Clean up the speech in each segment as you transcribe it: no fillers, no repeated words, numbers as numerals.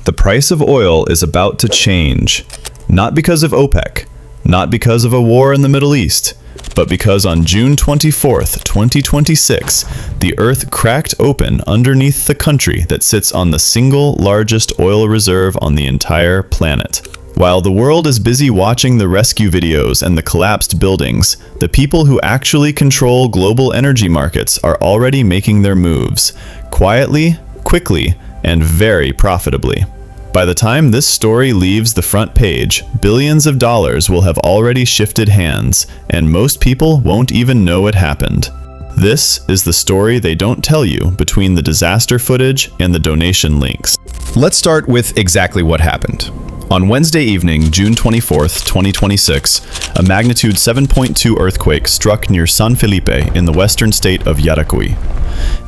The price of oil is about to change, not because of OPEC, not because of a war in the Middle East, but because on June 24th, 2026, the Earth cracked open underneath the country that sits on the single largest oil reserve on the entire planet. While the world is busy watching the rescue videos and the collapsed buildings, the people who actually control global energy markets are already making their moves, quietly, quickly, and very profitably. By the time this story leaves the front page, billions of dollars will have already shifted hands, and most people won't even know it happened. This is the story they don't tell you between the disaster footage and the donation links. Let's start with exactly what happened. On Wednesday evening, June 24th, 2026, a magnitude 7.2 earthquake struck near San Felipe in the western state of Yaracuy.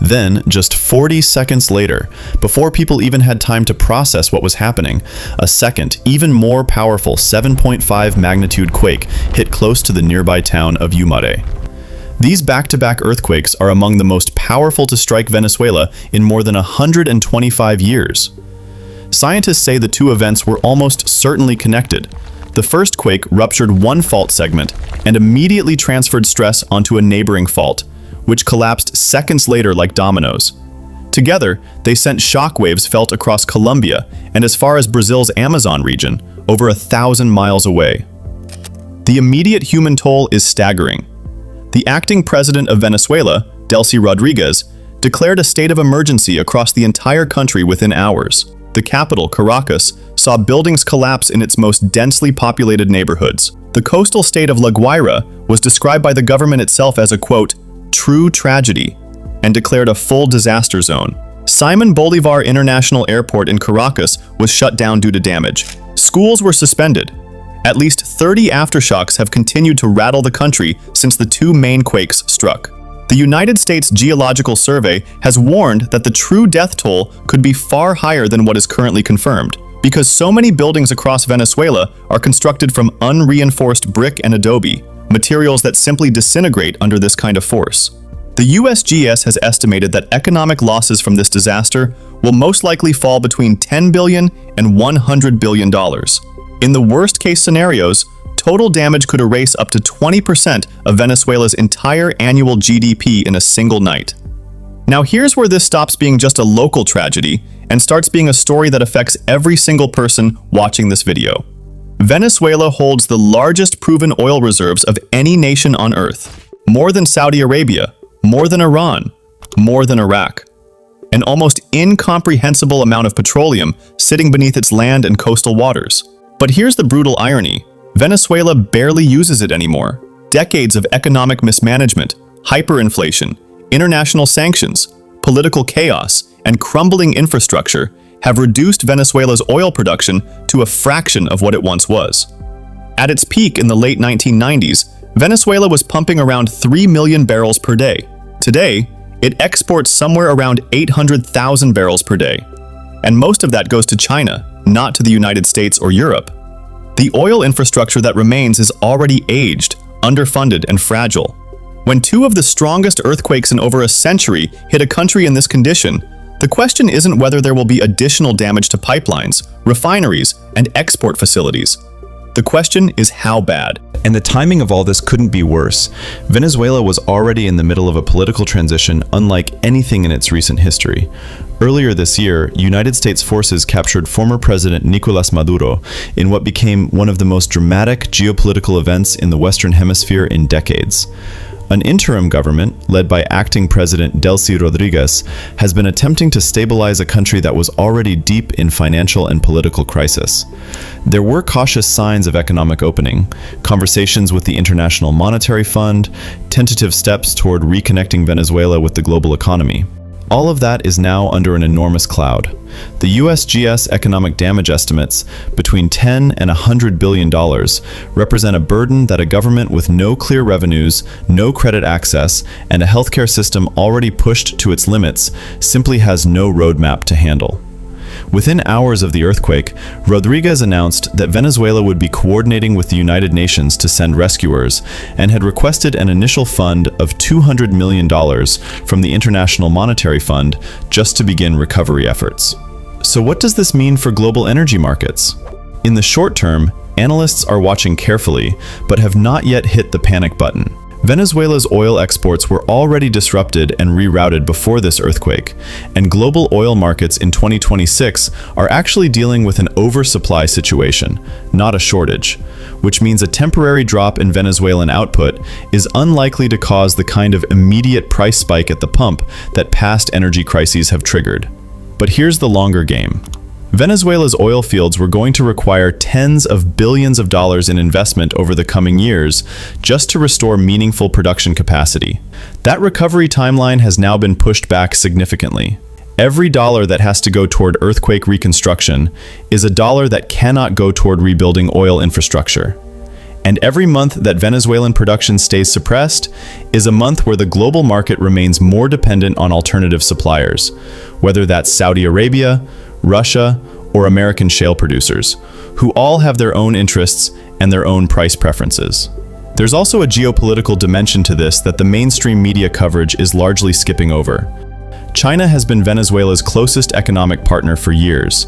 Then, just 40 seconds later, before people even had time to process what was happening, a second, even more powerful 7.5 magnitude quake hit close to the nearby town of Yumare. These back-to-back earthquakes are among the most powerful to strike Venezuela in more than 125 years. Scientists say the two events were almost certainly connected. The first quake ruptured one fault segment and immediately transferred stress onto a neighboring fault, which collapsed seconds later like dominoes. Together, they sent shockwaves felt across Colombia and as far as Brazil's Amazon region, over 1,000 miles away. The immediate human toll is staggering. The acting president of Venezuela, Delcy Rodriguez, declared a state of emergency across the entire country within hours. The capital, Caracas, saw buildings collapse in its most densely populated neighborhoods. The coastal state of La Guaira was described by the government itself as a, quote, true tragedy, and declared a full disaster zone. Simon Bolivar International Airport in Caracas was shut down due to damage. Schools were suspended. At least 30 aftershocks have continued to rattle the country since the two main quakes struck. The United States Geological Survey has warned that the true death toll could be far higher than what is currently confirmed, because so many buildings across Venezuela are constructed from unreinforced brick and adobe, materials that simply disintegrate under this kind of force. The USGS has estimated that economic losses from this disaster will most likely fall between $10 billion and $100 billion. In the worst-case scenarios, total damage could erase up to 20% of Venezuela's entire annual GDP in a single night. Now here's where this stops being just a local tragedy and starts being a story that affects every single person watching this video. Venezuela holds the largest proven oil reserves of any nation on Earth. More than Saudi Arabia, more than Iran, more than Iraq. An almost incomprehensible amount of petroleum sitting beneath its land and coastal waters. But here's the brutal irony. Venezuela barely uses it anymore. Decades of economic mismanagement, hyperinflation, international sanctions, political chaos, and crumbling infrastructure have reduced Venezuela's oil production to a fraction of what it once was. At its peak in the late 1990s, Venezuela was pumping around 3 million barrels per day. Today, it exports somewhere around 800,000 barrels per day. And most of that goes to China, not to the United States or Europe. The oil infrastructure that remains is already aged, underfunded, and fragile. When two of the strongest earthquakes in over a century hit a country in this condition, the question isn't whether there will be additional damage to pipelines, refineries, and export facilities. The question is how bad. And the timing of all this couldn't be worse. Venezuela was already in the middle of a political transition unlike anything in its recent history. Earlier this year, United States forces captured former President Nicolás Maduro in what became one of the most dramatic geopolitical events in the Western Hemisphere in decades. An interim government, led by acting President Delcy Rodriguez, has been attempting to stabilize a country that was already deep in financial and political crisis. There were cautious signs of economic opening, conversations with the International Monetary Fund, tentative steps toward reconnecting Venezuela with the global economy. All of that is now under an enormous cloud. The USGS economic damage estimates, between $10 and $100 billion, represent a burden that a government with no clear revenues, no credit access, and a healthcare system already pushed to its limits simply has no roadmap to handle. Within hours of the earthquake, Rodriguez announced that Venezuela would be coordinating with the United Nations to send rescuers and had requested an initial fund of $200 million from the International Monetary Fund just to begin recovery efforts. So what does this mean for global energy markets? In the short term, analysts are watching carefully, but have not yet hit the panic button. Venezuela's oil exports were already disrupted and rerouted before this earthquake, and global oil markets in 2026 are actually dealing with an oversupply situation, not a shortage, which means a temporary drop in Venezuelan output is unlikely to cause the kind of immediate price spike at the pump that past energy crises have triggered. But here's the longer game. Venezuela's oil fields were going to require tens of billions of dollars in investment over the coming years just to restore meaningful production capacity. That recovery timeline has now been pushed back significantly. Every dollar that has to go toward earthquake reconstruction is a dollar that cannot go toward rebuilding oil infrastructure. And every month that Venezuelan production stays suppressed is a month where the global market remains more dependent on alternative suppliers, whether that's Saudi Arabia, Russia, or American shale producers, who all have their own interests and their own price preferences. There's also a geopolitical dimension to this that the mainstream media coverage is largely skipping over. China has been Venezuela's closest economic partner for years.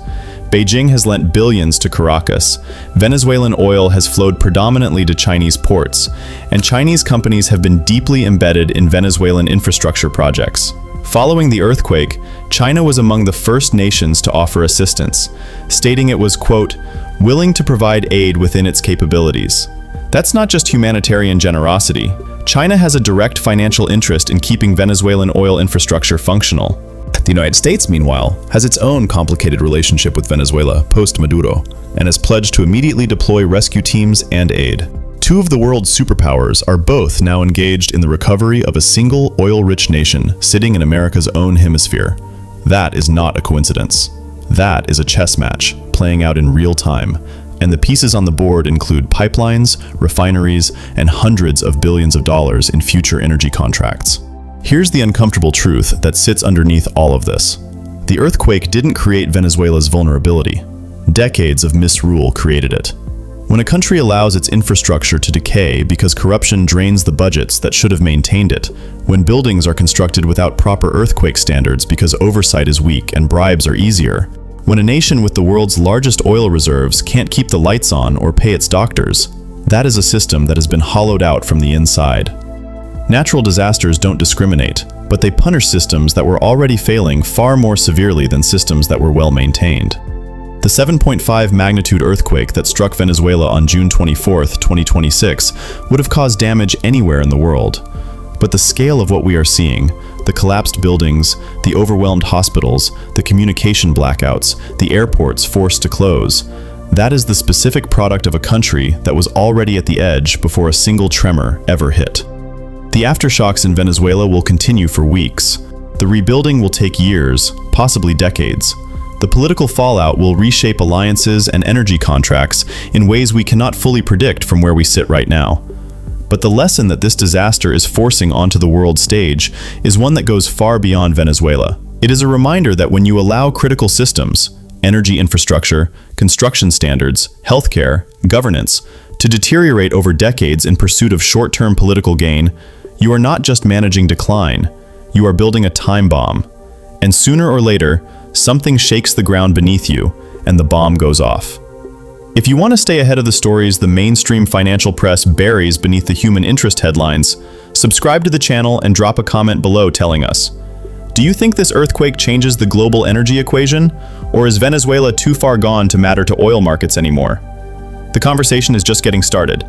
Beijing has lent billions to Caracas. Venezuelan oil has flowed predominantly to Chinese ports, and Chinese companies have been deeply embedded in Venezuelan infrastructure projects. Following the earthquake, China was among the first nations to offer assistance, stating it was, quote, willing to provide aid within its capabilities. That's not just humanitarian generosity. China has a direct financial interest in keeping Venezuelan oil infrastructure functional. The United States, meanwhile, has its own complicated relationship with Venezuela post-Maduro, and has pledged to immediately deploy rescue teams and aid. Two of the world's superpowers are both now engaged in the recovery of a single oil-rich nation sitting in America's own hemisphere. That is not a coincidence. That is a chess match playing out in real time, and the pieces on the board include pipelines, refineries, and hundreds of billions of dollars in future energy contracts. Here's the uncomfortable truth that sits underneath all of this. The earthquake didn't create Venezuela's vulnerability. Decades of misrule created it. When a country allows its infrastructure to decay because corruption drains the budgets that should have maintained it, when buildings are constructed without proper earthquake standards because oversight is weak and bribes are easier, when a nation with the world's largest oil reserves can't keep the lights on or pay its doctors, that is a system that has been hollowed out from the inside. Natural disasters don't discriminate, but they punish systems that were already failing far more severely than systems that were well maintained. The 7.5 magnitude earthquake that struck Venezuela on June 24, 2026, would have caused damage anywhere in the world. But the scale of what we are seeing, the collapsed buildings, the overwhelmed hospitals, the communication blackouts, the airports forced to close, that is the specific product of a country that was already at the edge before a single tremor ever hit. The aftershocks in Venezuela will continue for weeks. The rebuilding will take years, possibly decades. The political fallout will reshape alliances and energy contracts in ways we cannot fully predict from where we sit right now. But the lesson that this disaster is forcing onto the world stage is one that goes far beyond Venezuela. It is a reminder that when you allow critical systems, energy infrastructure, construction standards, healthcare, governance, to deteriorate over decades in pursuit of short-term political gain, you are not just managing decline, you are building a time bomb. And sooner or later, something shakes the ground beneath you, and the bomb goes off. If you want to stay ahead of the stories the mainstream financial press buries beneath the human interest headlines, subscribe to the channel and drop a comment below telling us. Do you think this earthquake changes the global energy equation, or is Venezuela too far gone to matter to oil markets anymore? The conversation is just getting started.